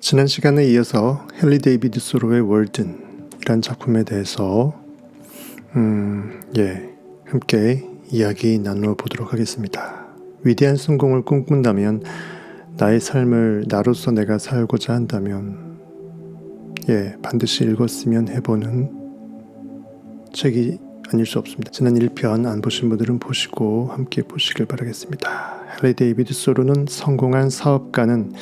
지난 시간에 이어서 헨리 데이비드 소로의 월든이란 작품에 대해서 함께 이야기 나누어 보도록 하겠습니다. 위대한 성공을 꿈꾼다면, 나의 삶을 나로서 내가 살고자 한다면 반드시 읽었으면 해보는 책이 아닐 수 없습니다. 지난 1편 안 보신 분들은 보시고 함께 보시길 바라겠습니다. 헨리 데이비드 소로는 성공한 사업가는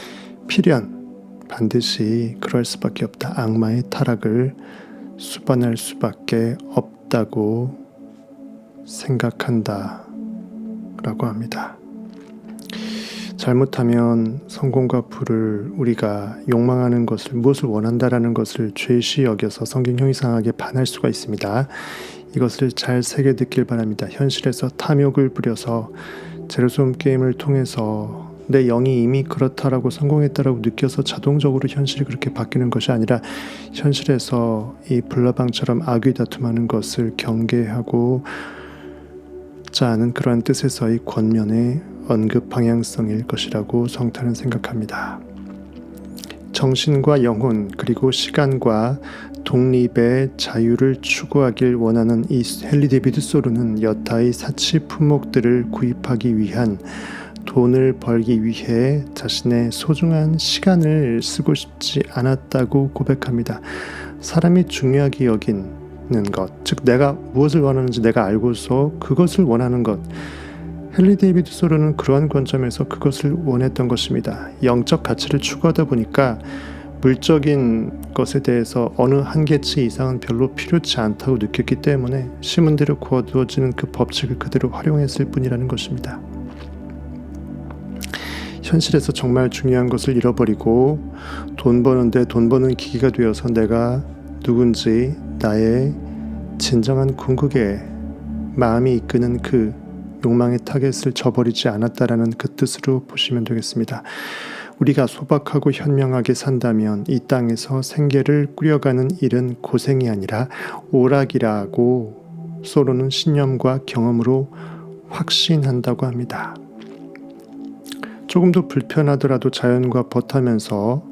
반드시 그럴 수밖에 없다. 악마의 타락을 수반할 수밖에 없다고 생각한다 라고 합니다. 잘못하면 성공과 부를 우리가 욕망하는 것을, 무엇을 원한다라는 것을 죄시 여겨서 성경 형이상하게 반할 수가 있습니다. 이것을 잘 새겨 듣길 바랍니다. 현실에서 탐욕을 부려서 제로섬 게임을 통해서 내 영이 이미 그렇다라고 성공했다라고 느껴서 자동적으로 현실이 그렇게 바뀌는 것이 아니라, 현실에서 이 불나방처럼 악의 다툼하는 것을 경계하고 자는 그러한 뜻에서의 권면의 언급 방향성일 것이라고 성탄은 생각합니다. 정신과 영혼 그리고 시간과 독립의 자유를 추구하길 원하는 이 헨리 데이비드 소로는 여타의 사치 품목들을 구입하기 위한, 돈을 벌기 위해 자신의 소중한 시간을 쓰고 싶지 않았다고 고백합니다. 사람이 중요하게 여기는 것, 즉 내가 무엇을 원하는지 내가 알고서 그것을 원하는 것, 헨리 데이비드 소로는 그러한 관점에서 그것을 원했던 것입니다. 영적 가치를 추구하다 보니까 물적인 것에 대해서 어느 한계치 이상은 별로 필요치 않다고 느꼈기 때문에 시문대로 거두어지는 그 법칙을 그대로 활용했을 뿐이라는 것입니다. 현실에서 정말 중요한 것을 잃어버리고 돈 버는데 돈 버는 기기가 되어서 내가 누군지, 나의 진정한 궁극에 마음이 이끄는 그 욕망의 타겟을 저버리지 않았다라는 그 뜻으로 보시면 되겠습니다. 우리가 소박하고 현명하게 산다면 이 땅에서 생계를 꾸려가는 일은 고생이 아니라 오락이라고 소로는 신념과 경험으로 확신한다고 합니다. 조금 더 불편하더라도 자연과 버타면서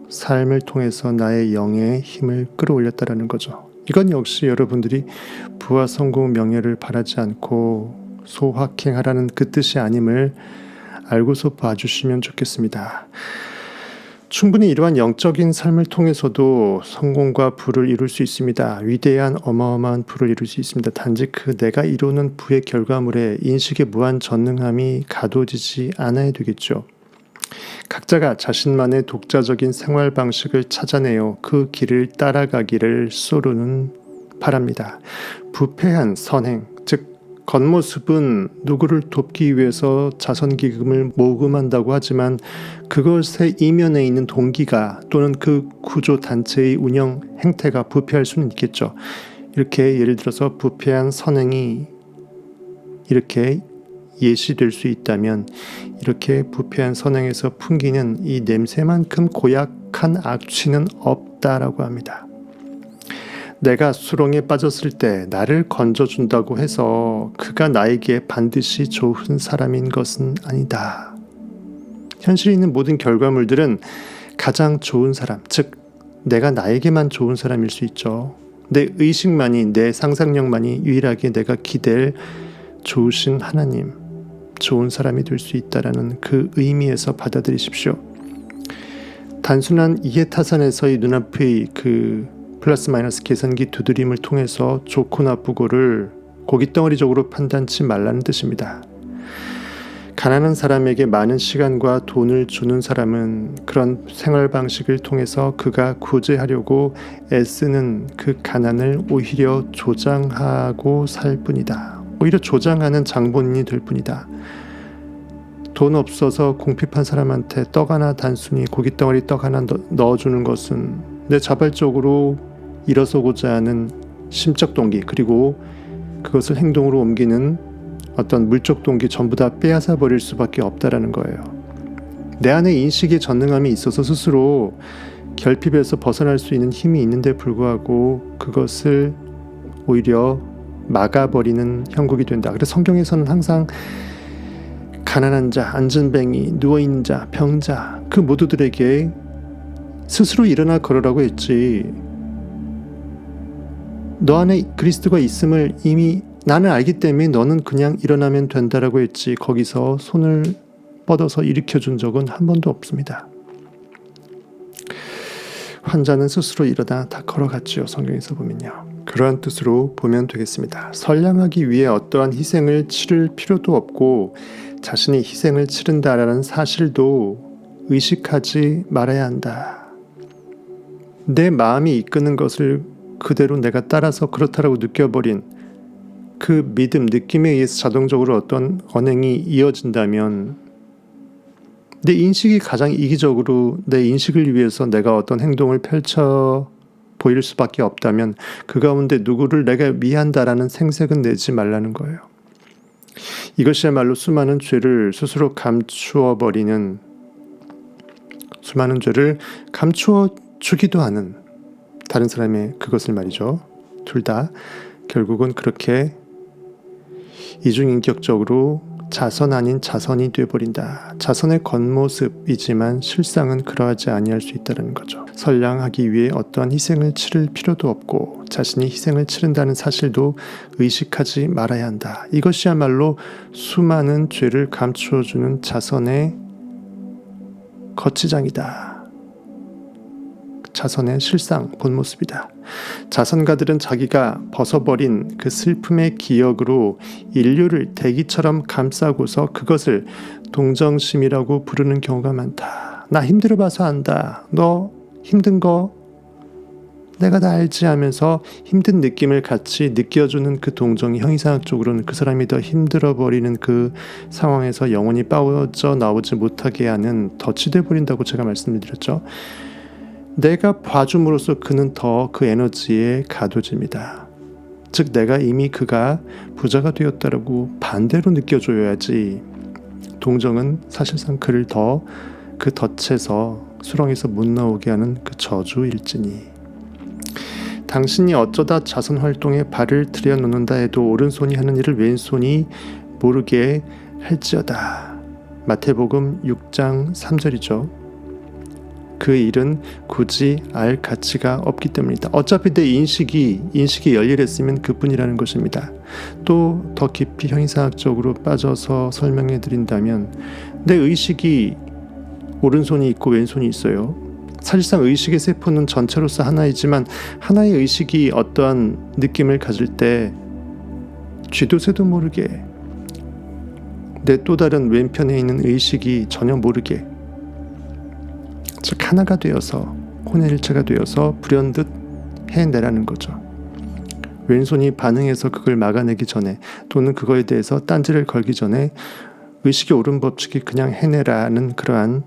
삶을 통해서 나의 영의 힘을 끌어올렸다라는 거죠. 이건 역시 여러분들이 부와 성공, 명예를 바라지 않고 소확행하라는 그 뜻이 아님을 알고서 봐주시면 좋겠습니다. 충분히 이러한 영적인 삶을 통해서도 성공과 부를 이룰 수 있습니다. 위대한 어마어마한 부를 이룰 수 있습니다. 단지 그 내가 이루는 부의 결과물에 인식의 무한 전능함이 가둬지지 않아야 되겠죠. 각자가 자신만의 독자적인 생활 방식을 찾아내어 그 길을 따라가기를 소로는 바랍니다. 부패한 선행, 즉 겉모습은 누구를 돕기 위해서 자선기금을 모금한다고 하지만 그것의 이면에 있는 동기가 또는 그 구조 단체의 운영 행태가 부패할 수는 있겠죠. 이렇게 예를 들어서 부패한 선행이 이렇게 예시될 수 있다면, 이렇게 부패한 선행에서 풍기는 이 냄새만큼 고약한 악취는 없다라고 합니다. 내가 수렁에 빠졌을 때 나를 건져준다고 해서 그가 나에게 반드시 좋은 사람인 것은 아니다. 현실에 있는 모든 결과물들은 가장 좋은 사람, 즉 내가 나에게만 좋은 사람일 수 있죠. 내 의식만이, 내 상상력만이 유일하게 내가 기댈 좋으신 하나님, 좋은 사람이 될 수 있다라는 그 의미에서 받아들이십시오. 단순한 이해타산에서의 눈앞의 그 플러스 마이너스 계산기 두드림을 통해서 좋고 나쁘고를 고깃덩어리적으로 판단치 말라는 뜻입니다. 가난한 사람에게 많은 시간과 돈을 주는 사람은 그런 생활 방식을 통해서 그가 구제하려고 애쓰는 그 가난을 오히려 조장하고 살 뿐이다. 오히려 조장하는 장본인이 될 뿐이다. 돈 없어서 궁핍한 사람한테 떡 하나, 단순히 고깃덩어리 떡 하나 넣어주는 것은 내 자발적으로 일어서고자 하는 심적 동기, 그리고 그것을 행동으로 옮기는 어떤 물적 동기 전부 다 빼앗아 버릴 수밖에 없다라는 거예요. 내 안에 인식의 전능함이 있어서 스스로 결핍에서 벗어날 수 있는 힘이 있는데 불구하고 그것을 오히려 막아버리는 형국이 된다. 그래서 성경에서는 항상 가난한 자, 안전뱅이, 누워있는 자, 병자, 그 모두들에게 스스로 일어나 걸으라고 했지. 너 안에 그리스도가 있음을 이미 나는 알기 때문에 너는 그냥 일어나면 된다라고 했지. 거기서 손을 뻗어서 일으켜준 적은 한 번도 없습니다. 환자는 스스로 일어나 다 걸어갔지요. 성경에서 보면요. 그러한 뜻으로 보면 되겠습니다. 선량하기 위해 어떠한 희생을 치를 필요도 없고 자신이 희생을 치른다라는 사실도 의식하지 말아야 한다. 내 마음이 이끄는 것을 그대로 내가 따라서 그렇다라고 느껴버린 그 믿음, 느낌에 의해서 자동적으로 어떤 언행이 이어진다면 내 인식이 가장 이기적으로 내 인식을 위해서 내가 어떤 행동을 펼쳐 보일 수밖에 없다면 그 가운데 누구를 내가 위한다라는 생색은 내지 말라는 거예요. 이것이야말로 수많은 죄를 스스로 감추어버리는, 수많은 죄를 감추어 주기도 하는 다른 사람의 그것을 말이죠. 둘 다 결국은 그렇게 이중인격적으로 자선 아닌 자선이 되어버린다. 자선의 겉모습이지만 실상은 그러하지 아니할 수 있다는 거죠. 선량하기 위해 어떠한 희생을 치를 필요도 없고 자신이 희생을 치른다는 사실도 의식하지 말아야 한다. 이것이야말로 수많은 죄를 감추어주는 자선의 거치장이다. 자선의 실상, 본 모습이다. 자선가들은 자기가 벗어버린 그 슬픔의 기억으로 인류를 대기처럼 감싸고서 그것을 동정심이라고 부르는 경우가 많다. 나 힘들어봐서 안다. 너 힘든 거 내가 다 알지 하면서 힘든 느낌을 같이 느껴주는 그 동정이 형이상학적으로는 그 사람이 더 힘들어버리는 그 상황에서 영혼이 빠져 나오지 못하게 하는 덫이 돼버린다고 제가 말씀드렸죠. 내가 봐줌으로써 그는 더 그 에너지에 가둬집니다. 즉 내가 이미 그가 부자가 되었다라고 반대로 느껴줘야지 동정은 사실상 그를 더 그 덫에서 수렁에서 못 나오게 하는 그 저주일지니. 당신이 어쩌다 자선활동에 발을 들여놓는다 해도 오른손이 하는 일을 왼손이 모르게 할지어다. 마태복음 6장 3절이죠. 그 일은 굳이 알 가치가 없기 때문이다. 어차피 내 인식이 열일했으면 그뿐이라는 것입니다. 또 더 깊이 형이상학적으로 빠져서 설명해 드린다면 내 의식이 오른손이 있고 왼손이 있어요. 사실상 의식의 세포는 전체로서 하나이지만 하나의 의식이 어떠한 느낌을 가질 때 쥐도 새도 모르게 내 또 다른 왼편에 있는 의식이 전혀 모르게 즉 하나가 되어서 혼일체가 되어서 불현듯 해내라는 거죠. 왼손이 반응해서 그걸 막아내기 전에 또는 그거에 대해서 딴지를 걸기 전에 의식의 옳은 법칙이 그냥 해내라는 그러한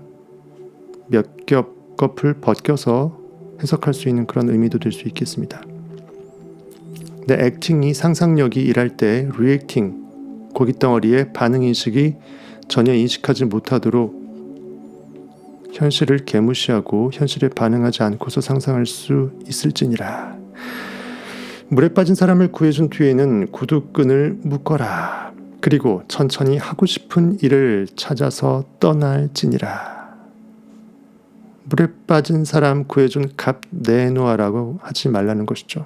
몇 겹 껍을 벗겨서 해석할 수 있는 그런 의미도 될 수 있겠습니다. 내 액팅이 상상력이 일할 때 리액팅 고깃덩어리의 반응인식이 전혀 인식하지 못하도록 현실을 개무시하고 현실에 반응하지 않고서 상상할 수 있을지니라. 물에 빠진 사람을 구해준 뒤에는 구두끈을 묶어라. 그리고 천천히 하고 싶은 일을 찾아서 떠날지니라. 물에 빠진 사람 구해준 값 내놓아라고 하지 말라는 것이죠.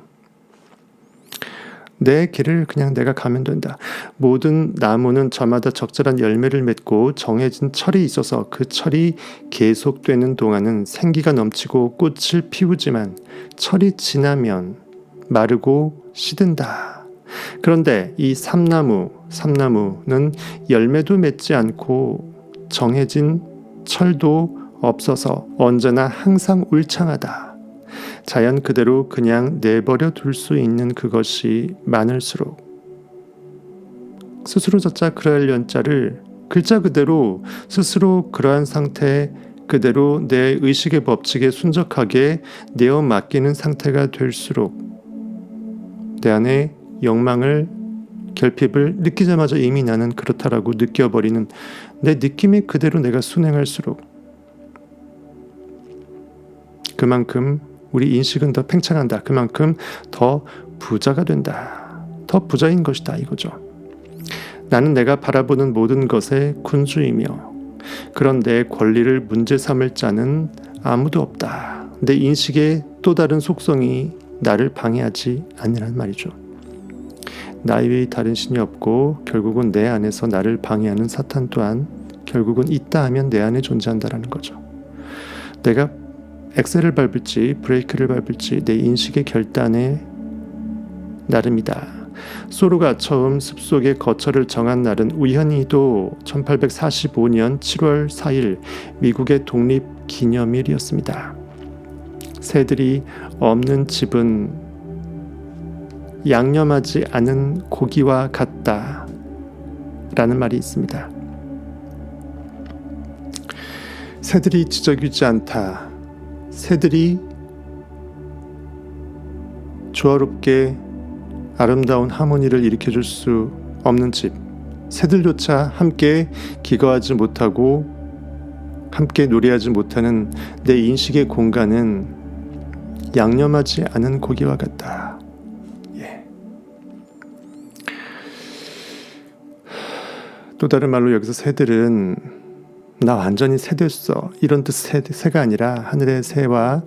내 길을 그냥 내가 가면 된다. 모든 나무는 저마다 적절한 열매를 맺고 정해진 철이 있어서 그 철이 계속되는 동안은 생기가 넘치고 꽃을 피우지만 철이 지나면 마르고 시든다. 그런데 이 삼나무는 열매도 맺지 않고 정해진 철도 없어서 언제나 항상 울창하다. 자연 그대로 그냥 내버려 둘 수 있는 그것이 많을수록 스스로 저자 그러려니자를 글자 그대로 스스로 그러한 상태 그대로 내 의식의 법칙에 순적하게 내어 맡기는 상태가 될수록 내 안에 욕망을 결핍을 느끼자마자 이미 나는 그렇다라고 느껴버리는 내 느낌에 그대로 내가 순행할수록 그만큼 우리 인식은 더 팽창한다. 그만큼 더 부자가 된다. 더 부자인 것이다 이거죠. 나는 내가 바라보는 모든 것의 군주이며 그런 내 권리를 문제 삼을 자는 아무도 없다. 내 인식의 또 다른 속성이 나를 방해하지 않으란 말이죠. 나 이외에 다른 신이 없고 결국은 내 안에서 나를 방해하는 사탄 또한 결국은 있다 하면 내 안에 존재한다라는 거죠. 내가 엑셀을 밟을지 브레이크를 밟을지 내 인식의 결단에 나름이다. 소로가 처음 숲속의 거처를 정한 날은 우연히도 1845년 7월 4일 미국의 독립기념일이었습니다. 새들이 없는 집은 양념하지 않은 고기와 같다 라는 말이 있습니다. 새들이 지저귀지 않다. 새들이 조화롭게 아름다운 하모니를 일으켜줄 수 없는 집, 새들조차 함께 기거하지 못하고 함께 노래하지 못하는 내 인식의 공간은 양념하지 않은 고기와 같다. 또 다른 말로 여기서 새들은 나 완전히 새 됐어 이런 뜻 새가 아니라 하늘의 새와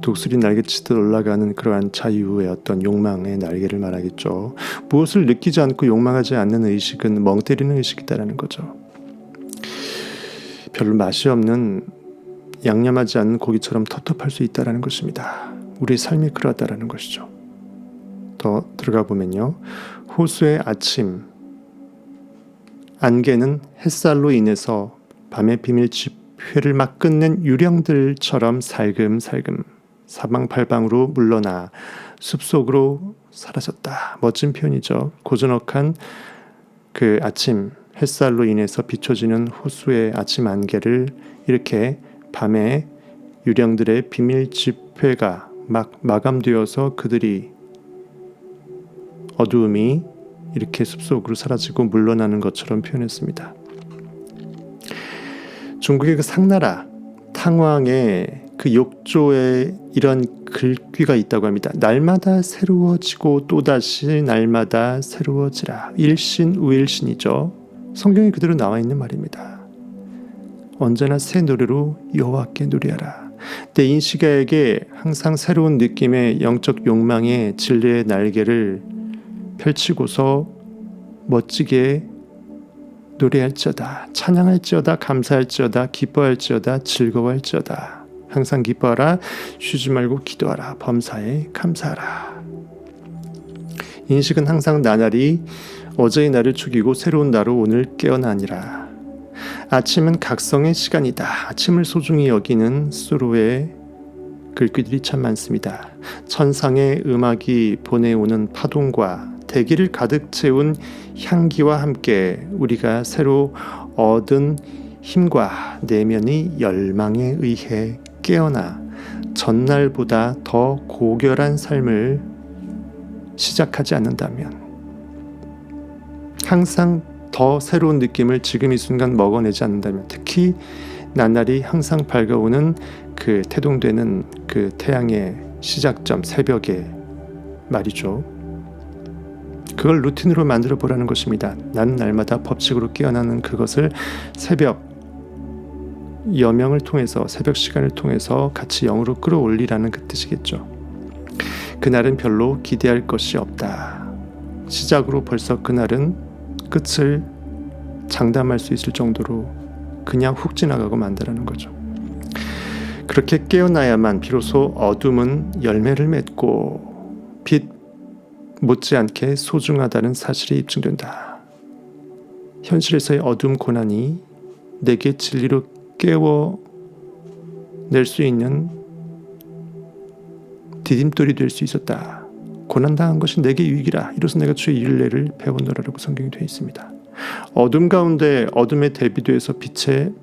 독수리 날개치듯 올라가는 그러한 자유의 어떤 욕망의 날개를 말하겠죠. 무엇을 느끼지 않고 욕망하지 않는 의식은 멍 때리는 의식이다라는 거죠. 별로 맛이 없는 양념하지 않은 고기처럼 텁텁할 수 있다라는 것입니다. 우리의 삶이 그러하다라는 것이죠. 더 들어가 보면요. 호수의 아침 안개는 햇살로 인해서 밤의 비밀 집회를 막 끝낸 유령들처럼 살금살금 사방팔방으로 물러나 숲속으로 사라졌다. 멋진 표현이죠. 고즈넉한 그 아침 햇살로 인해서 비춰지는 호수의 아침 안개를 이렇게 밤에 유령들의 비밀 집회가 막 마감되어서 그들이 어두움이 이렇게 숲속으로 사라지고 물러나는 것처럼 표현했습니다. 중국의 그 상나라 탕왕의 그 욕조에 이런 글귀가 있다고 합니다. 날마다 새로워지고 또다시 날마다 새로워지라. 일신우일신이죠. 성경에 그대로 나와 있는 말입니다. 언제나 새 노래로 여호와께 노래하라. 내 인식에게 항상 새로운 느낌의 영적 욕망의 진리의 날개를 펼치고서 멋지게 노래할지어다, 찬양할지어다, 감사할지어다, 기뻐할지어다, 즐거워할지어다. 항상 기뻐하라, 쉬지 말고 기도하라, 범사에 감사하라. 인식은 항상 나날이 어제의 날을 죽이고 새로운 나로 오늘 깨어나니라. 아침은 각성의 시간이다. 아침을 소중히 여기는 수로의 글귀들이 참 많습니다. 천상의 음악이 보내오는 파동과 대기를 가득 채운 향기와 함께 우리가 새로 얻은 힘과 내면의 열망에 의해 깨어나 전날보다 더 고결한 삶을 시작하지 않는다면 항상 더 새로운 느낌을 지금 이 순간 먹어내지 않는다면 특히 나날이 항상 밝아오는 그 태동되는 그 태양의 시작점 새벽에 말이죠. 그걸 루틴으로 만들어 보라는 것입니다. 나는 날마다 법칙으로 깨어나는 그것을 새벽 여명을 통해서 새벽 시간을 통해서 같이 영으로 끌어올리라는 그 뜻이겠죠. 그날은 별로 기대할 것이 없다. 시작으로 벌써 그날은 끝을 장담할 수 있을 정도로 그냥 훅 지나가고 만다라는 거죠. 그렇게 깨어나야만 비로소 어둠은 열매를 맺고 빛 못지않게 소중하다는 사실이 입증된다. 현실에서의 어둠 고난이 내게 진리로 깨워낼 수 있는 디딤돌이 될 수 있었다. 고난당한 것이 내게 유익이라. 이로써 내가 주의 윤례를 배웠노라라고 성경이 되어 있습니다. 어둠 가운데 어둠에 대비돼서 빛의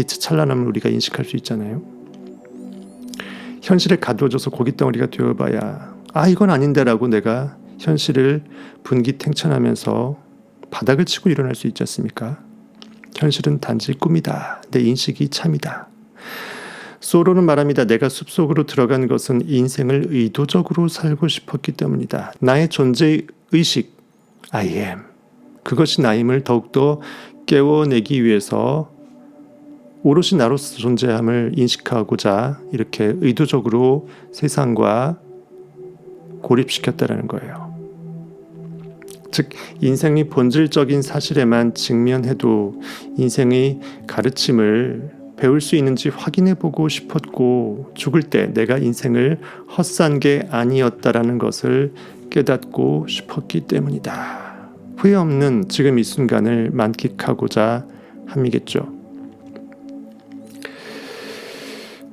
찬란함을 우리가 인식할 수 있잖아요. 현실에 가두어져서 고깃덩어리가 되어봐야 이건 아닌데라고 내가 현실을 분기탱천하면서 바닥을 치고 일어날 수 있지 않습니까? 현실은 단지 꿈이다. 내 인식이 참이다. 소로는 말합니다. 내가 숲속으로 들어간 것은 인생을 의도적으로 살고 싶었기 때문이다. 나의 존재의 의식 I am 그것이 나임을 더욱더 깨워내기 위해서 오롯이 나로서 존재함을 인식하고자 이렇게 의도적으로 세상과 고립시켰다는 거예요. 즉 인생의 본질적인 사실에만 직면해도 인생의 가르침을 배울 수 있는지 확인해보고 싶었고 죽을 때 내가 인생을 헛산 게 아니었다라는 것을 깨닫고 싶었기 때문이다. 후회 없는 지금 이 순간을 만끽하고자 함이겠죠.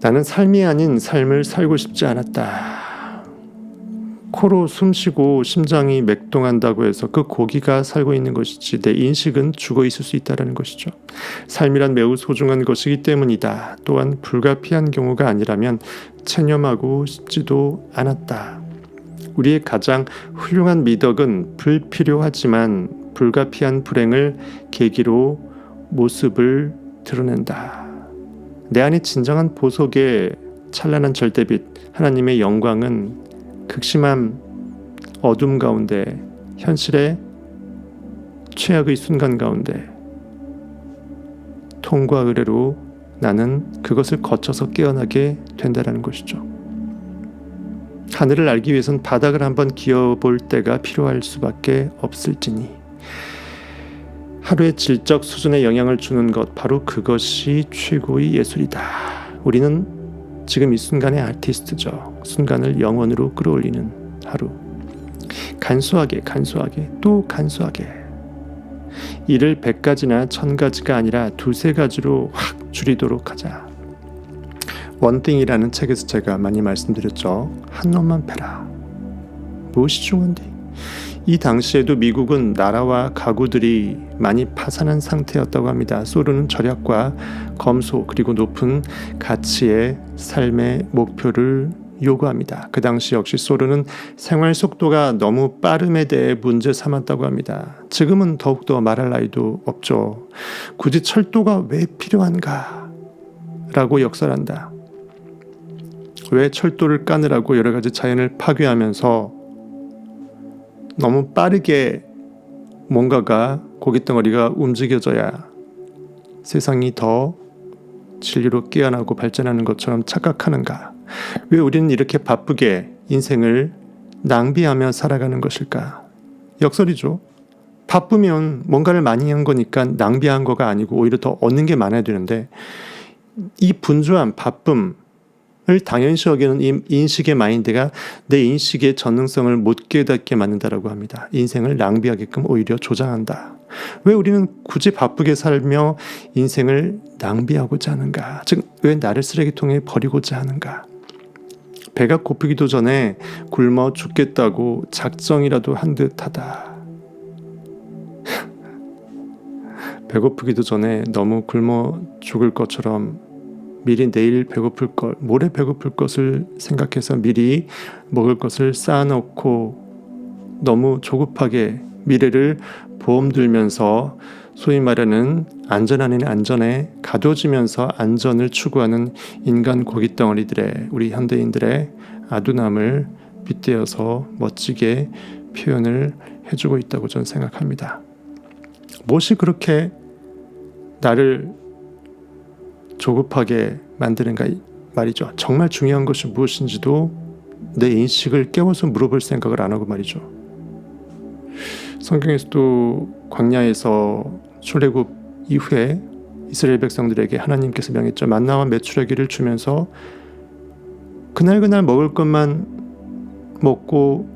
나는 삶이 아닌 삶을 살고 싶지 않았다. 코로 숨쉬고 심장이 맥동한다고 해서 그 고기가 살고 있는 것이지 내 인식은 죽어 있을 수 있다는 것이죠. 삶이란 매우 소중한 것이기 때문이다. 또한 불가피한 경우가 아니라면 체념하고 싶지도 않았다. 우리의 가장 훌륭한 미덕은 불필요하지만 불가피한 불행을 계기로 모습을 드러낸다. 내 안의 진정한 보석의 찬란한 절대빛 하나님의 영광은 극심한 어둠 가운데 현실의 최악의 순간 가운데 통과 의례로 나는 그것을 거쳐서 깨어나게 된다는 것이죠. 하늘을 알기 위해선 바닥을 한번 기어볼 때가 필요할 수밖에 없을지니 하루의 질적 수준에 영향을 주는 것 바로 그것이 최고의 예술이다. 우리는 지금 이 순간의 아티스트죠. 순간을 영원으로 끌어올리는 하루. 간소하게 또 간소하게 이를 100가지나 1000가지가 아니라 2-3가지로 확 줄이도록 하자. 원띵이라는 책에서 제가 많이 말씀드렸죠. 한 놈만 패라. 무엇이 중요한데? 이 당시에도 미국은 나라와 가구들이 많이 파산한 상태였다고 합니다. 소련은 절약과 검소 그리고 높은 가치의 삶의 목표를 요구합니다. 그 당시 역시 소련은 생활 속도가 너무 빠름에 대해 문제 삼았다고 합니다. 지금은 더욱더 말할 나위도 없죠. 굳이 철도가 왜 필요한가? 라고 역설한다. 왜 철도를 까느라고 여러 가지 자연을 파괴하면서 너무 빠르게 뭔가가 고깃덩어리가 움직여져야 세상이 더 진리로 깨어나고 발전하는 것처럼 착각하는가? 왜 우리는 이렇게 바쁘게 인생을 낭비하며 살아가는 것일까? 역설이죠. 바쁘면 뭔가를 많이 한 거니까 낭비한 거가 아니고 오히려 더 얻는 게 많아야 되는데 이 분주한 바쁨 을 당연시 여기는 이 인식의 마인드가 내 인식의 전능성을 못 깨닫게 만든다라고 합니다. 인생을 낭비하게끔 오히려 조장한다. 왜 우리는 굳이 바쁘게 살며 인생을 낭비하고자 하는가? 즉, 왜 나를 쓰레기통에 버리고자 하는가? 배가 고프기도 전에 굶어 죽겠다고 작정이라도 한 듯하다. 배고프기도 전에 너무 굶어 죽을 것처럼 미리 내일 배고플 것, 모레 배고플 것을 생각해서 미리 먹을 것을 쌓아놓고 너무 조급하게 미래를 보험 들면서 소위 말하는 안전 아닌 안전에 가둬지면서 안전을 추구하는 인간 고깃덩어리들의 우리 현대인들의 아둔함을 빗대어서 멋지게 표현을 해주고 있다고 저는 생각합니다. 무엇이 그렇게 나를 조급하게 만드는가 말이죠. 정말 중요한 것이 무엇인지도 내 인식을 깨워서 물어볼 생각을 안 하고 말이죠. 성경에서도 광야에서 출애굽 이후에 이스라엘 백성들에게 하나님께서 명했죠. 만나와 메추라기를 주면서 그날 먹을 것만 먹고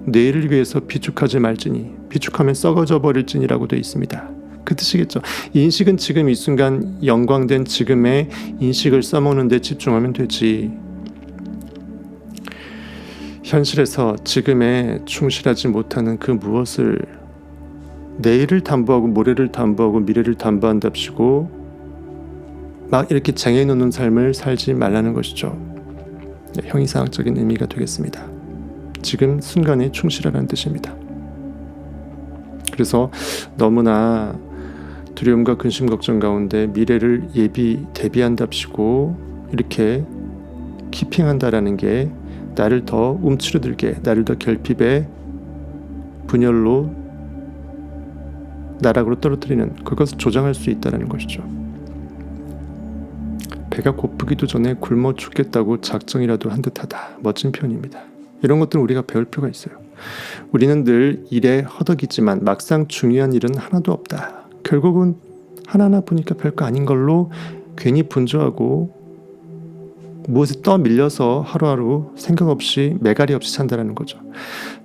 내일을 위해서 비축하지 말지니 비축하면 썩어져 버릴지니라고 되어 있습니다. 그 뜻이겠죠. 인식은 지금 이 순간 영광된 지금의 인식을 써먹는 데 집중하면 되지. 현실에서 지금에 충실하지 못하는 그 무엇을 내일을 담보하고 모레를 담보하고 미래를 담보한답시고 막 이렇게 쟁여놓는 삶을 살지 말라는 것이죠. 형이상학적인 의미가 되겠습니다. 지금 순간에 충실하라는 뜻입니다. 그래서 너무나 두려움과 근심 걱정 가운데 미래를 대비한답시고 이렇게 키핑한다라는 게 나를 더 움츠러들게, 나를 더 결핍의 분열로 나락으로 떨어뜨리는 그것을 조장할 수 있다는 것이죠. 배가 고프기도 전에 굶어 죽겠다고 작정이라도 한 듯하다. 멋진 표현입니다. 이런 것들은 우리가 배울 필요가 있어요. 우리는 늘 일에 허덕이지만 막상 중요한 일은 하나도 없다. 결국은 하나하나 보니까 별거 아닌 걸로 괜히 분주하고 무엇에 떠밀려서 하루하루 생각 없이 매갈이 없이 산다는 거죠.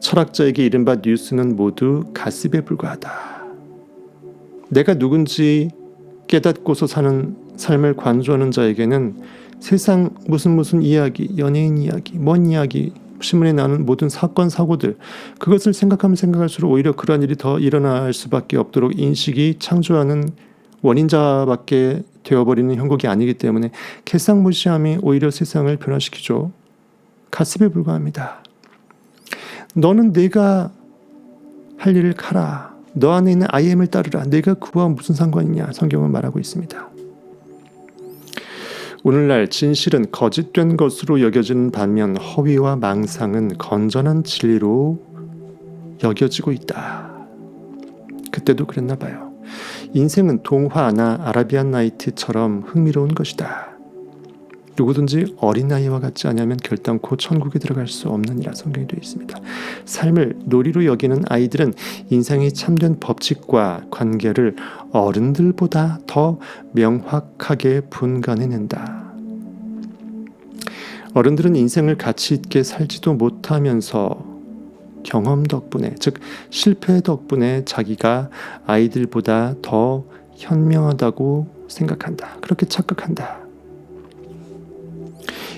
철학자에게 이른바 뉴스는 모두 가십에 불과하다. 내가 누군지 깨닫고서 사는 삶을 관조하는 자에게는 세상 무슨 이야기, 연예인 이야기, 먼 이야기, 신문에 나오는 모든 사건, 사고들, 그것을 생각하면 생각할수록 오히려 그러한 일이 더 일어날 수밖에 없도록 인식이 창조하는 원인자밖에 되어버리는 형국이 아니기 때문에 개상무시함이 오히려 세상을 변화시키죠. 가십에 불과합니다. 너는 내가 할 일을 가라. 너 안에 있는 I am을 따르라. 내가 그와 무슨 상관이냐. 성경은 말하고 있습니다. 오늘날 진실은 거짓된 것으로 여겨지는 반면 허위와 망상은 건전한 진리로 여겨지고 있다. 그때도 그랬나 봐요. 인생은 동화나 아라비안 나이트처럼 흥미로운 것이다. 누구든지 어린아이와 같지 않으면 결단코 천국에 들어갈 수 없느니라 성경에 되어 있습니다. 삶을 놀이로 여기는 아이들은 인생의 참된 법칙과 관계를 어른들보다 더 명확하게 분간해낸다. 어른들은 인생을 가치 있게 살지도 못하면서 경험 덕분에, 즉 실패 덕분에 자기가 아이들보다 더 현명하다고 생각한다. 그렇게 착각한다.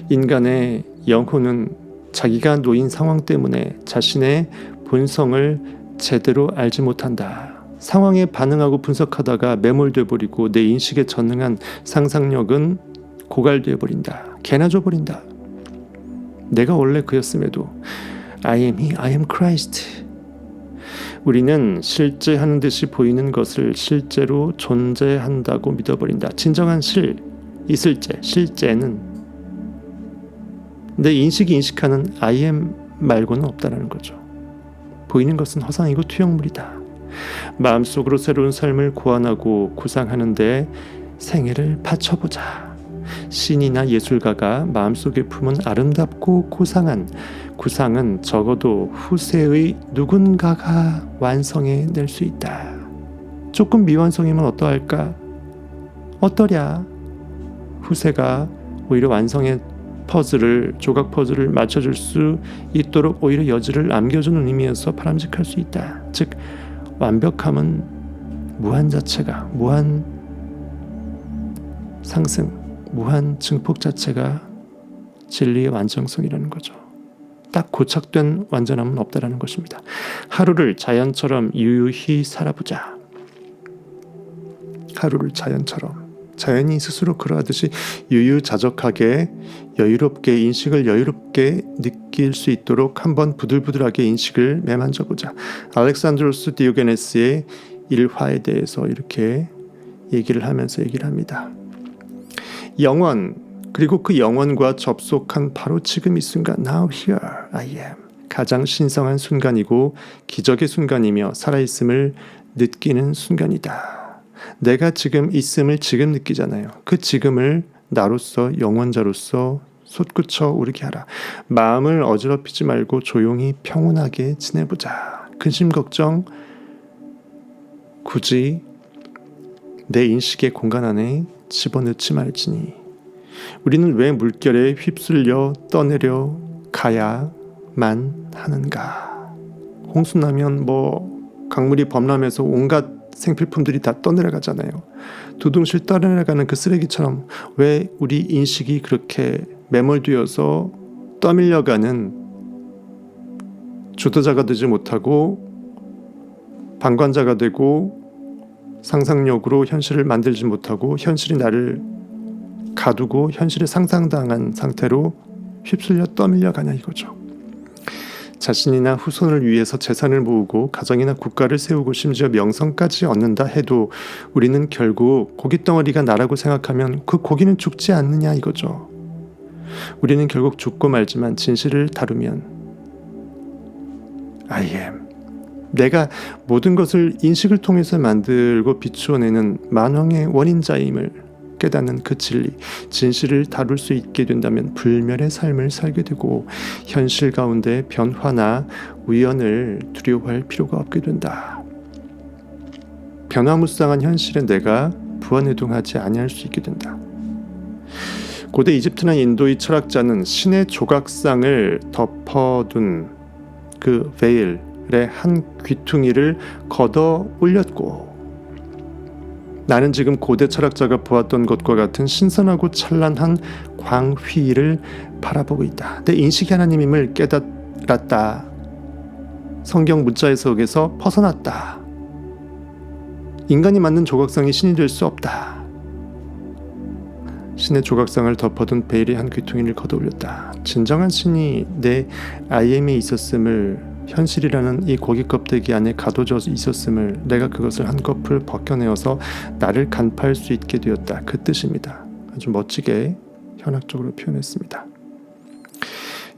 인간의 영혼은 자기가 놓인 상황 때문에 자신의 본성을 제대로 알지 못한다. 상황에 반응하고 분석하다가 매몰돼 버리고 내 인식에 전능한 상상력은 고갈돼 버린다. 개나 줘버린다. 내가 원래 그였음에도 I am he, I am Christ. 우리는 실제 하는 듯이 보이는 것을 실제로 존재한다고 믿어버린다. 진정한 실제는 내 인식이 인식하는 I am 말고는 없다는 거죠. 보이는 것은 허상이고 투영물이다. 마음속으로 새로운 삶을 고안하고 구상하는데 생애를 바쳐보자. 신이나 예술가가 마음속에 품은 아름답고 고상한 구상은 적어도 후세의 누군가가 완성해낼 수 있다. 조금 미완성이면 어떠할까? 어떠랴? 후세가 오히려 완성의 조각 퍼즐을 맞춰줄 수 있도록 오히려 여지를 남겨주는 의미에서 바람직할 수 있다. 즉 완벽함은 무한 자체가, 무한 상승, 무한 증폭 자체가 진리의 완전성이라는 거죠. 딱 고착된 완전함은 없다라는 것입니다. 하루를 자연처럼 유유히 살아보자. 하루를 자연처럼. 자연이 스스로 그러하듯이 유유자적하게 여유롭게 인식을 여유롭게 느낄 수 있도록 한번 부들부들하게 인식을 매만져보자. 알렉산드로스 디오게네스의 일화에 대해서 이렇게 얘기를 하면서 얘기를 합니다. 영원, 그리고 그 영원과 접속한 바로 지금 이 순간, Now here I am. 가장 신성한 순간이고 기적의 순간이며 살아있음을 느끼는 순간이다. 내가 지금 있음을 지금 느끼잖아요. 그 지금을 나로서 영원자로서 솟구쳐 오르게 하라. 마음을 어지럽히지 말고 조용히 평온하게 지내보자. 근심 걱정 굳이 내 인식의 공간 안에 집어넣지 말지니. 우리는 왜 물결에 휩쓸려 떠내려 가야만 하는가? 홍수나면 강물이 범람해서 온갖 생필품들이 다 떠내려가잖아요. 두둥실 떠내려가는 그 쓰레기처럼 왜 우리 인식이 그렇게 매몰되어서 떠밀려가는 주도자가 되지 못하고 방관자가 되고 상상력으로 현실을 만들지 못하고 현실이 나를 가두고 현실에 상상당한 상태로 휩쓸려 떠밀려가냐 이거죠. 자신이나 후손을 위해서 재산을 모으고 가정이나 국가를 세우고 심지어 명성까지 얻는다 해도 우리는 결국 고깃덩어리가 나라고 생각하면 그 고기는 죽지 않느냐 이거죠. 우리는 결국 죽고 말지만 진실을 다루면 I am 내가 모든 것을 인식을 통해서 만들고 비추어내는 만왕의 원인자임을 깨닫는 그 진리, 진실을 다룰 수 있게 된다면 불멸의 삶을 살게 되고 현실 가운데 변화나 우연을 두려워할 필요가 없게 된다. 변화무쌍한 현실에 내가 부안해동하지 아니할 수 있게 된다. 고대 이집트나 인도의 철학자는 신의 조각상을 덮어둔 그 베일의 한 귀퉁이를 걷어 올렸고, 나는 지금 고대 철학자가 보았던 것과 같은 신선하고 찬란한 광휘를 바라보고 있다. 내 인식이 하나님임을 깨달았다. 성경 문자의 속에서 벗어났다. 인간이 만든 조각상이 신이 될 수 없다. 신의 조각상을 덮어둔 베일의 한 귀퉁이를 걷어올렸다. 진정한 신이 내 IM에 있었음을, 현실이라는 이 고기 껍데기 안에 가둬져 있었음을 내가 그것을 한꺼풀 벗겨내어서 나를 간파할 수 있게 되었다. 그 뜻입니다. 아주 멋지게 현학적으로 표현했습니다.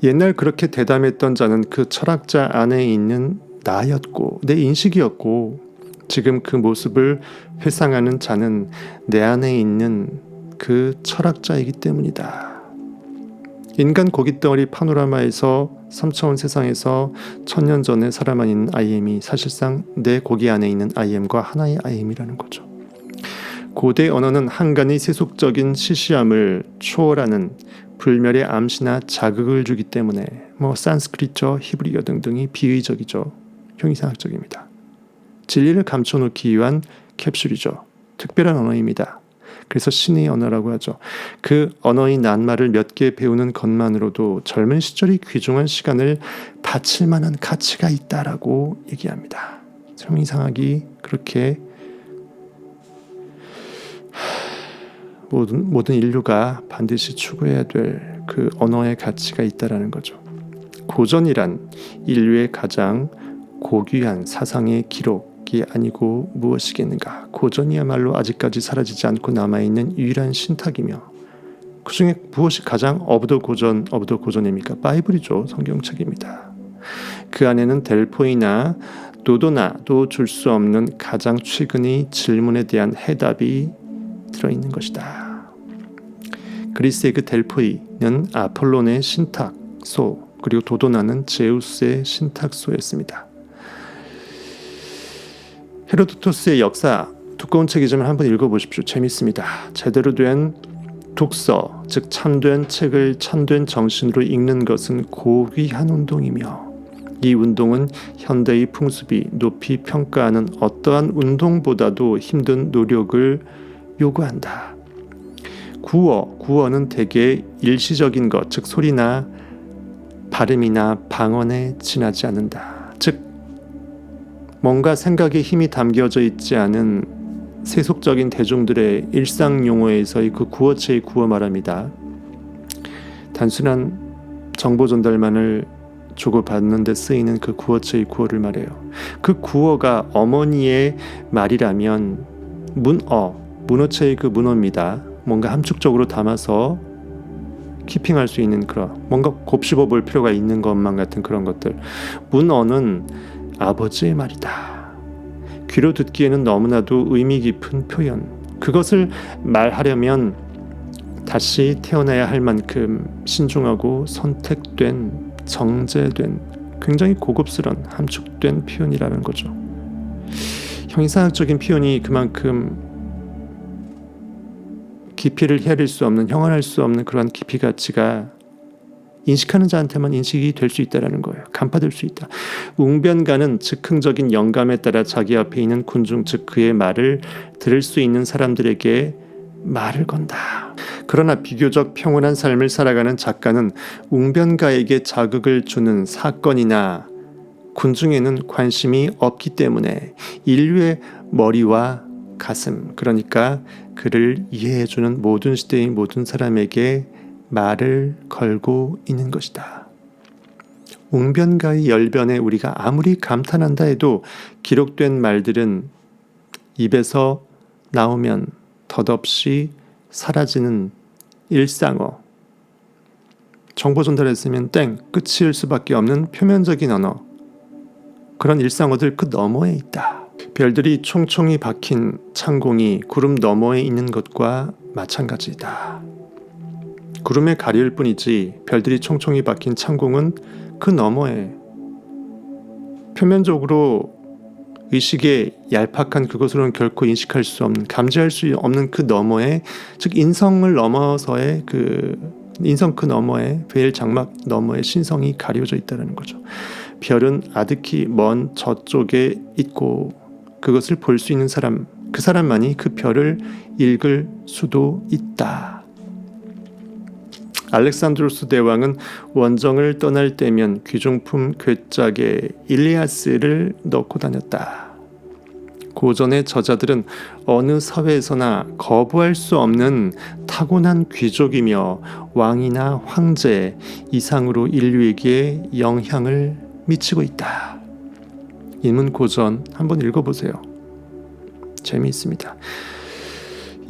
옛날 그렇게 대담했던 자는 그 철학자 안에 있는 나였고 내 인식이었고, 지금 그 모습을 회상하는 자는 내 안에 있는 그 철학자이기 때문이다. 인간 고깃덩어리 파노라마에서 3차원 세상에서 1000년 전에 살아만 있는 IM이 사실상 내 고기 안에 있는 IM과 하나의 IM이라는 거죠. 고대 언어는 한간의 세속적인 시시함을 초월하는 불멸의 암시나 자극을 주기 때문에 산스크리트어, 히브리어 등등이 비의적이죠. 형이상학적입니다. 진리를 감춰놓기 위한 캡슐이죠. 특별한 언어입니다. 그래서 신의 언어라고 하죠. 그 언어의 낱말을 몇 개 배우는 것만으로도 젊은 시절이 귀중한 시간을 바칠 만한 가치가 있다라고 얘기합니다. 형이상학이 그렇게 모든 인류가 반드시 추구해야 될 그 언어의 가치가 있다라는 거죠. 고전이란 인류의 가장 고귀한 사상의 기록이 아니고 무엇이겠는가. 고전이야말로 아직까지 사라지지 않고 남아있는 유일한 신탁이며, 그 중에 무엇이 가장 오브 더 고전입니까? 바이블이죠. 성경책입니다. 그 안에는 델포이나 도도나도 줄 수 없는 가장 최근의 질문에 대한 해답이 들어있는 것이다. 그리스의 그 델포이는 아폴론의 신탁소, 그리고 도도나는 제우스의 신탁소였습니다. 헤로도토스의 역사, 두꺼운 책이지만 한번 읽어보십시오. 재밌습니다. 제대로 된 독서, 즉 참된 책을 참된 정신으로 읽는 것은 고귀한 운동이며, 이 운동은 현대의 풍습이 높이 평가하는 어떠한 운동보다도 힘든 노력을 요구한다. 구어는 대개 일시적인 것, 즉 소리나 발음이나 방언에 지나지 않는다. 즉 뭔가 생각에 힘이 담겨져 있지 않은 세속적인 대중들의 일상 용어에서의 그 구어체의 구어 말합니다. 단순한 정보 전달만을 주고받는 데 쓰이는 그 구어체의 구어를 말해요. 그 구어가 어머니의 말이라면 문어체의 그 문어입니다. 뭔가 함축적으로 담아서 키핑할 수 있는 그런, 뭔가 곱씹어 볼 필요가 있는 것만 같은 그런 것들. 문어는 아버지의 말이다. 귀로 듣기에는 너무나도 의미 깊은 표현. 그것을 말하려면 다시 태어나야 할 만큼 신중하고 선택된, 정제된, 굉장히 고급스러운 함축된 표현이라는 거죠. 형이상학적인 표현이 그만큼 깊이를 헤아릴 수 없는, 형언할 수 없는 그러한 깊이 가치가 인식하는 자한테만 인식이 될 수 있다는 거예요. 간파될 수 있다. 웅변가는 즉흥적인 영감에 따라 자기 앞에 있는 군중, 즉 그의 말을 들을 수 있는 사람들에게 말을 건다. 그러나 비교적 평온한 삶을 살아가는 작가는 웅변가에게 자극을 주는 사건이나 군중에는 관심이 없기 때문에 인류의 머리와 가슴, 그러니까 그를 이해해주는 모든 시대의 모든 사람에게 말을 걸고 있는 것이다. 웅변가의 열변에 우리가 아무리 감탄한다 해도 기록된 말들은 입에서 나오면 덧없이 사라지는 일상어, 정보 전달했으면 땡, 끝일 수밖에 없는 표면적인 언어, 그런 일상어들 그 너머에 있다. 별들이 총총히 박힌 창공이 구름 너머에 있는 것과 마찬가지다. 구름에 가릴 뿐이지 별들이 총총히 박힌 창공은 그 너머에 표면적으로 의식의 얄팍한 그것으로는 결코 인식할 수 없는, 감지할 수 없는 그 너머에, 즉 인성을 넘어서의 인성 그 너머에, 베일 장막 너머에 신성이 가려져 있다는 거죠. 별은 아득히 먼 저쪽에 있고 그것을 볼 수 있는 사람, 그 사람만이 그 별을 읽을 수도 있다. 알렉산드로스 대왕은 원정을 떠날 때면 귀중품 괴짝에 일리아스를 넣고 다녔다. 고전의 저자들은 어느 사회에서나 거부할 수 없는 타고난 귀족이며 왕이나 황제 이상으로 인류에게 영향을 미치고 있다. 인문 고전 한번 읽어보세요. 재미있습니다.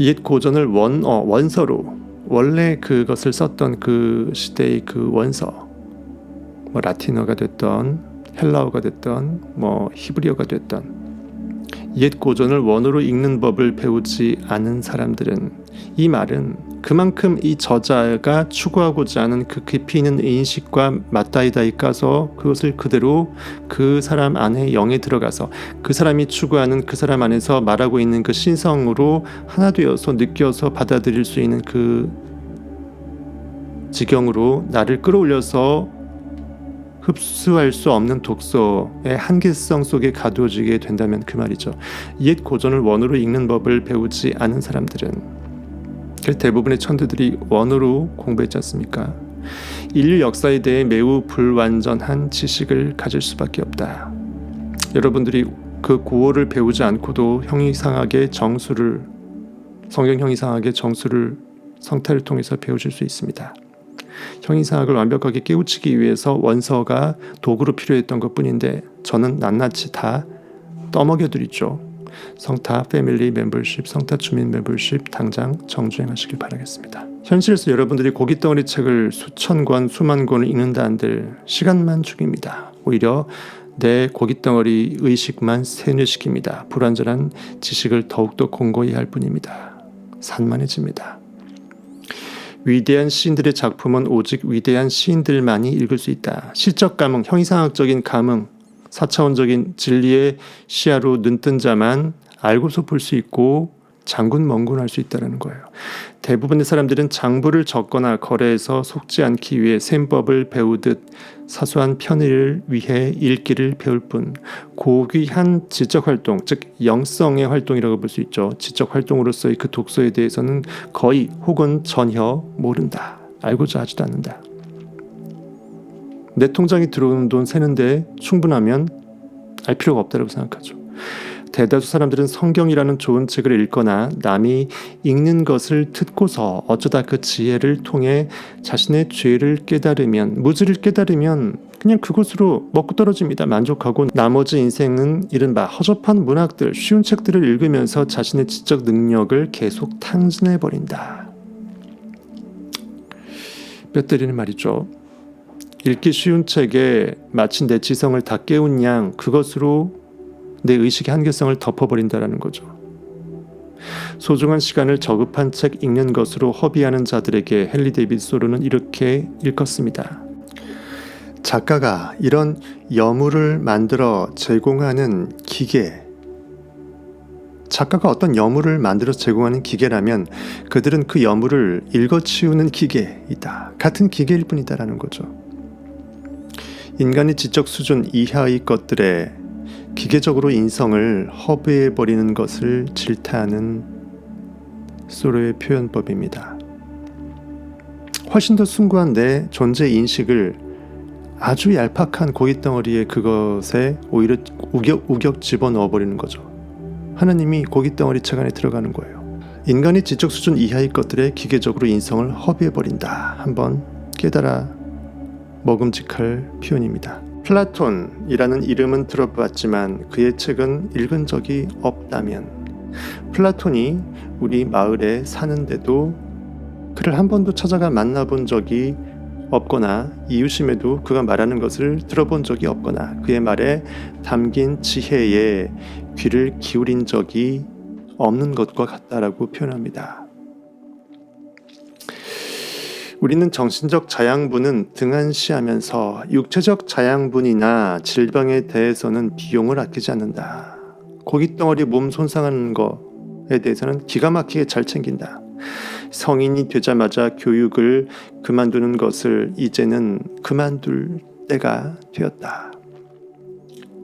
옛 고전을 원서로, 원래 그것을 썼던 그 시대의 그 원서, 라틴어가 됐던 헬라어가 됐던 히브리어가 됐던 옛 고전을 원어로 읽는 법을 배우지 않은 사람들은, 이 말은 그만큼 이 저자가 추구하고자 하는 그 깊이 있는 인식과 맞다이다이 까서 그것을 그대로 그 사람 안에 영에 들어가서 그 사람이 추구하는 그 사람 안에서 말하고 있는 그 신성으로 하나 되어서 느껴서 받아들일 수 있는 그 지경으로 나를 끌어올려서 흡수할 수 없는 독서의 한계성 속에 가두어지게 된다면 그 말이죠. 옛 고전을 원어로 읽는 법을 배우지 않은 사람들은, 대부분의 천재들이 원어로 공부했지 않습니까? 인류 역사에 대해 매우 불완전한 지식을 가질 수밖에 없다. 여러분들이 그 구호를 배우지 않고도 형이상하게 정수를, 성경 형이상하게 정수를 성타를 통해서 배우실 수 있습니다. 형이상학을 완벽하게 깨우치기 위해서 원서가 도구로 필요했던 것뿐인데 저는 낱낱이 다 떠먹여드리죠. 성타 패밀리 멤버십, 성타 주민 멤버십 당장 정주행하시길 바라겠습니다. 현실에서 여러분들이 고깃덩어리 책을 수천 권, 수만 권을 읽는다 한들 시간만 죽입니다. 오히려 내 고깃덩어리 의식만 세뇌시킵니다. 불완전한 지식을 더욱더 공고히 할 뿐입니다. 산만해집니다. 위대한 시인들의 작품은 오직 위대한 시인들만이 읽을 수 있다. 시적 감흥, 형이상학적인 감흥, 4차원적인 진리의 시야로 눈뜬 자만 알고서 볼 수 있고 장군멍군할 수 있다는 거예요. 대부분의 사람들은 장부를 적거나 거래해서 속지 않기 위해 셈법을 배우듯 사소한 편의를 위해 읽기를 배울 뿐, 고귀한 지적활동, 즉 영성의 활동이라고 볼 수 있죠. 지적활동으로서의 그 독서에 대해서는 거의 혹은 전혀 모른다. 알고자 하지도 않는다. 내 통장에 들어오는 돈 세는데 충분하면 알 필요가 없다고 생각하죠. 대다수 사람들은 성경이라는 좋은 책을 읽거나 남이 읽는 것을 듣고서 어쩌다 그 지혜를 통해 자신의 죄를 깨달으면, 무지를 깨달으면 그냥 그것으로 먹고 떨어집니다. 만족하고 나머지 인생은 이른바 허접한 문학들, 쉬운 책들을 읽으면서 자신의 지적 능력을 계속 탕진해버린다. 뼈 때리는 말이죠. 읽기 쉬운 책에 마치 내 지성을 다 깨운 양 그것으로 내 의식의 한계성을 덮어버린다는 거죠. 소중한 시간을 저급한 책 읽는 것으로 허비하는 자들에게 헨리 데이비드 소로는 이렇게 일컫습니다. 작가가 이런 여물을 만들어 제공하는 기계, 작가가 어떤 여물을 만들어 제공하는 기계라면 그들은 그 여물을 읽어치우는 기계이다. 같은 기계일 뿐이다라는 거죠. 인간의 지적 수준 이하의 것들에 기계적으로 인성을 허비해버리는 것을 질타하는 소로의 표현법입니다. 훨씬 더 숭고한 내 존재 인식을 아주 얄팍한 고깃덩어리에 그것에 오히려 우격 집어넣어버리는 거죠. 하나님이 고깃덩어리 책 안에 들어가는 거예요. 인간의 지적 수준 이하의 것들에 기계적으로 인성을 허비해버린다. 한번 깨달아 먹음직할 표현입니다. 플라톤이라는 이름은 들어봤지만 그의 책은 읽은 적이 없다면, 플라톤이 우리 마을에 사는데도 그를 한 번도 찾아가 만나본 적이 없거나 이유심에도 그가 말하는 것을 들어본 적이 없거나 그의 말에 담긴 지혜에 귀를 기울인 적이 없는 것과 같다라고 표현합니다. 우리는 정신적 자양분은 등한시하면서 육체적 자양분이나 질병에 대해서는 비용을 아끼지 않는다. 고깃덩어리 몸 손상하는 거에 대해서는 기가 막히게 잘 챙긴다. 성인이 되자마자 교육을 그만두는 것을 이제는 그만둘 때가 되었다.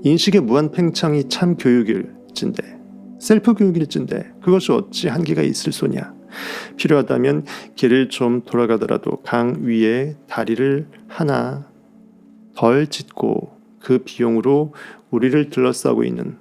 인식의 무한 팽창이 참 교육일진데, 셀프 교육일진데 그것이 어찌 한계가 있을 소냐. 필요하다면 길을 좀 돌아가더라도 강 위에 다리를 하나 덜 짓고 그 비용으로 우리를 둘러싸고 있는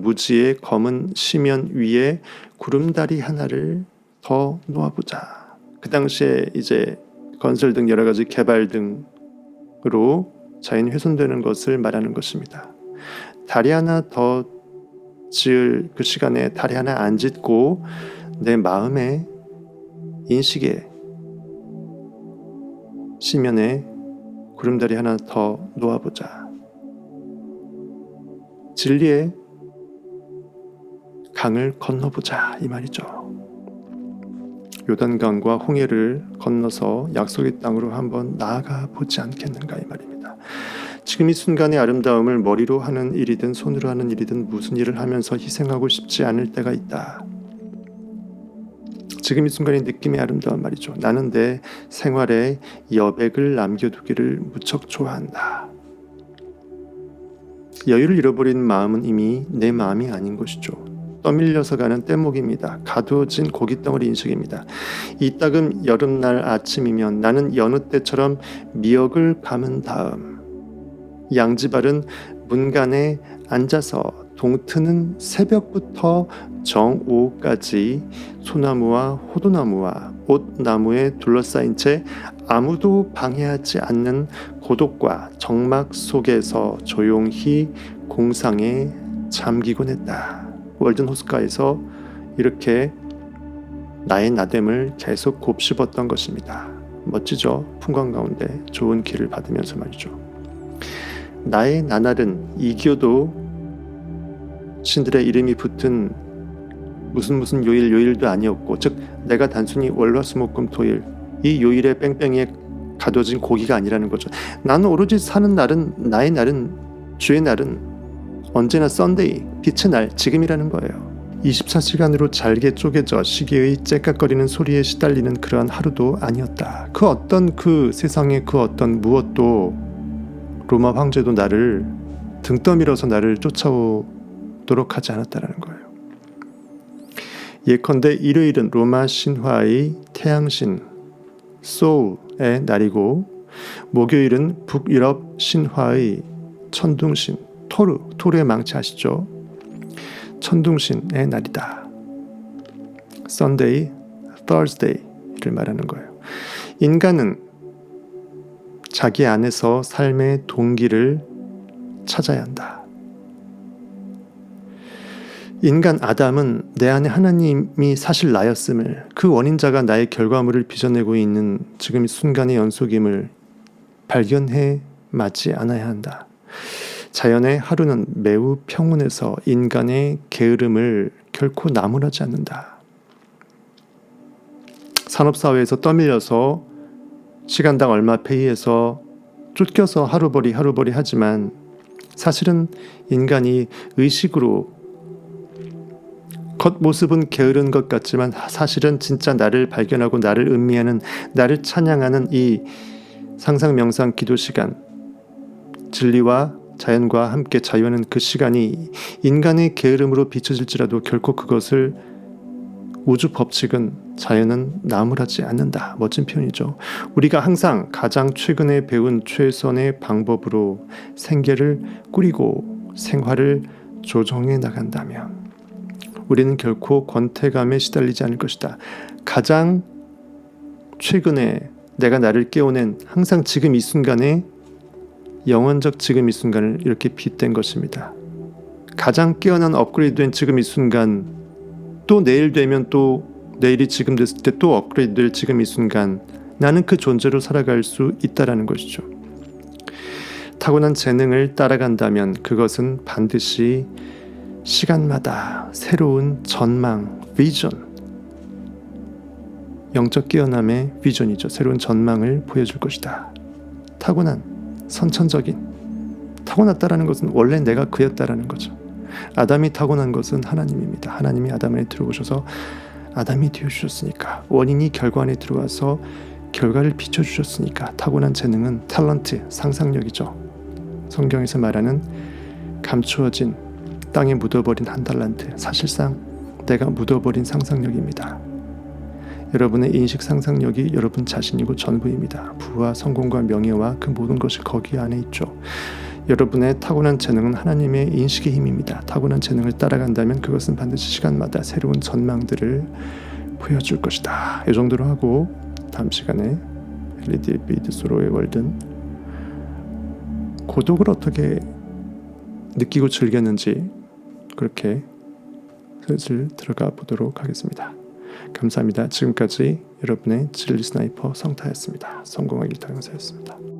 무지의 검은 시면 위에 구름다리 하나를 더 놓아보자. 그 당시에 이제 건설 등 여러 가지 개발 등으로 자연이 훼손되는 것을 말하는 것입니다. 다리 하나 더 지을 그 시간에 다리 하나 안 짓고 내 마음의 인식의 시면에 구름다리 하나 더 놓아보자. 진리의 강을 건너보자 이 말이죠. 요단강과 홍해를 건너서 약속의 땅으로 한번 나아가 보지 않겠는가 이 말입니다. 지금 이 순간의 아름다움을 머리로 하는 일이든 손으로 하는 일이든 무슨 일을 하면서 희생하고 싶지 않을 때가 있다. 지금 이 순간의 느낌의 아름다운 말이죠. 나는 내 생활에 여백을 남겨두기를 무척 좋아한다. 여유를 잃어버린 마음은 이미 내 마음이 아닌 것이죠. 떠밀려서 가는 뗏목입니다. 가두어진 고깃덩어리 인식입니다. 이따금 여름날 아침이면 나는 여느 때처럼 미역을 감은 다음 양지바른 문간에 앉아서 동트는 새벽부터 정오까지 소나무와 호두나무와 옷나무에 둘러싸인 채 아무도 방해하지 않는 고독과 적막 속에서 조용히 공상에 잠기곤 했다. 월든 호숫가에서 이렇게 나의 나됨을 계속 곱씹었던 것입니다. 멋지죠? 풍광 가운데 좋은 길을 받으면서 말이죠. 나의 나날은 이교도 신들의 이름이 붙은 무슨 요일도 아니었고, 즉 내가 단순히 월화수목금토일 이 요일의 뺑뺑이에 가둬진 고기가 아니라는 거죠. 나는 오로지 사는 날은, 나의 날은, 주의 날은 언제나 썬데이, 빛의 날, 지금이라는 거예요. 24시간으로 잘게 쪼개져 시계의 째깍거리는 소리에 시달리는 그러한 하루도 아니었다. 그 어떤 그 세상의 그 어떤 무엇도 로마 황제도 나를 등 떠밀어서 나를 쫓아오도록 하지 않았다는 거예요. 예컨대 일요일은 로마 신화의 태양신 소울의 날이고, 목요일은 북유럽 신화의 천둥신 토르의 망치 아시죠? 천둥신의 날이다. Sunday, Thursday를 말하는 거예요. 인간은 자기 안에서 삶의 동기를 찾아야 한다. 인간 아담은 내 안에 하나님이 사실 나였음을, 그 원인자가 나의 결과물을 빚어내고 있는 지금 이 순간의 연속임을 발견해 맞지 않아야 한다. 자연의 하루는 매우 평온해서 인간의 게으름을 결코 나무라지 않는다. 산업사회에서 떠밀려서 시간당 얼마 페이에서 쫓겨서 하루벌이 하지만 사실은 인간이 의식으로 겉모습은 게으른 것 같지만 사실은 진짜 나를 발견하고 나를 음미하는, 나를 찬양하는 이 상상 명상 기도 시간, 진리와 자연과 함께 자유하는 그 시간이 인간의 게으름으로 비춰질지라도 결코 그것을 우주 법칙은, 자연은 나무라지 않는다. 멋진 표현이죠. 우리가 항상 가장 최근에 배운 최선의 방법으로 생계를 꾸리고 생활을 조정해 나간다면 우리는 결코 권태감에 시달리지 않을 것이다. 가장 최근에 내가 나를 깨워낸 항상 지금 이 순간에 영원적 지금 이 순간을 이렇게 빗댄 것입니다. 가장 깨어난 업그레이드된 지금 이 순간, 또 내일 되면 또 내일이 지금 됐을 때 또 업그레이드될 지금 이 순간, 나는 그 존재로 살아갈 수 있다라는 것이죠. 타고난 재능을 따라간다면 그것은 반드시 시간마다 새로운 전망, 비전, 영적 깨어남의 비전이죠. 새로운 전망을 보여줄 것이다. 타고난, 선천적인, 타고났다라는 것은 원래 내가 그였다라는 거죠. 아담이 타고난 것은 하나님입니다. 하나님이 아담 안에 들어오셔서 아담이 되어주셨으니까, 원인이 결과 안에 들어와서 결과를 비춰주셨으니까 타고난 재능은 탤런트, 상상력이죠. 성경에서 말하는 감추어진, 땅에 묻어버린 한 달란트, 사실상 내가 묻어버린 상상력입니다. 여러분의 인식 상상력이 여러분 자신이고 전부입니다. 부와 성공과 명예와 그 모든 것이 거기 안에 있죠. 여러분의 타고난 재능은 하나님의 인식의 힘입니다. 타고난 재능을 따라간다면 그것은 반드시 시간마다 새로운 전망들을 보여줄 것이다. 이 정도로 하고 다음 시간에 엘리디 비드 소로의 월든 고독을 어떻게 느끼고 즐겼는지 그렇게 슬슬 들어가 보도록 하겠습니다. 감사합니다. 지금까지 여러분의 진리 스나이퍼 성타였습니다. 성공하길 당사였습니다.